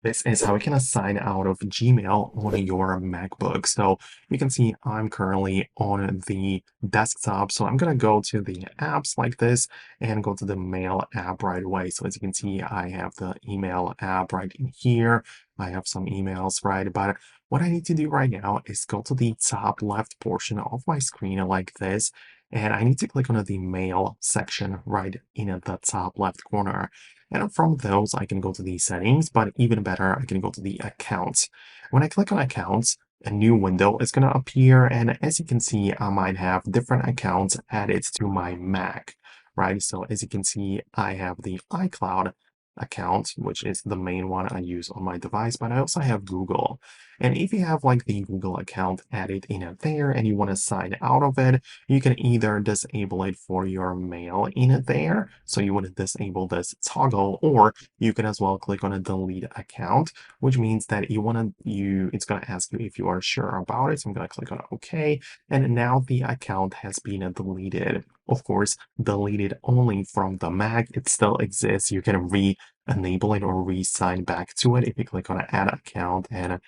This is how you can sign out of Gmail on your MacBook. So you can see I'm currently on the desktop. So I'm going to go to the apps like this and go to the Mail app right away. So as you can see, I have the email app right in here. I have some emails, right? But what I need to do right now is go to the top left portion of my screen like this. And I need to click on the Mail section right in the top left corner. And from those, I can go to the settings, but even better, I can go to the accounts. When I click on accounts, a new window is going to appear. And as you can see, I might have different accounts added to my Mac, right? So as you can see, I have the iCloud account, which is the main one I use on my device, but I also have Google. And if you have like the Google account added in there and you want to sign out of it, you can either disable it for your mail in there. So you want to disable this toggle, or you can as well click on a delete account, which means that it's going to ask you if you are sure about it. So I'm going to click on OK. And now the account has been deleted. Of course, deleted only from the Mac. It still exists. You can re-enable it or re-sign back to it if you click on add account and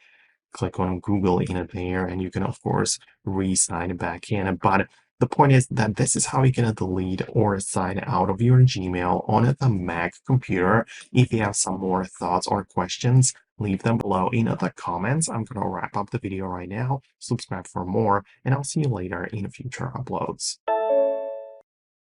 click on Google in there, and you can of course re-sign back in. But the point is that this is how you can delete or sign out of your Gmail on the Mac computer. If you have some more thoughts or questions, leave them below in the comments. I'm going to wrap up the video right now. Subscribe for more, and I'll see you later in future uploads.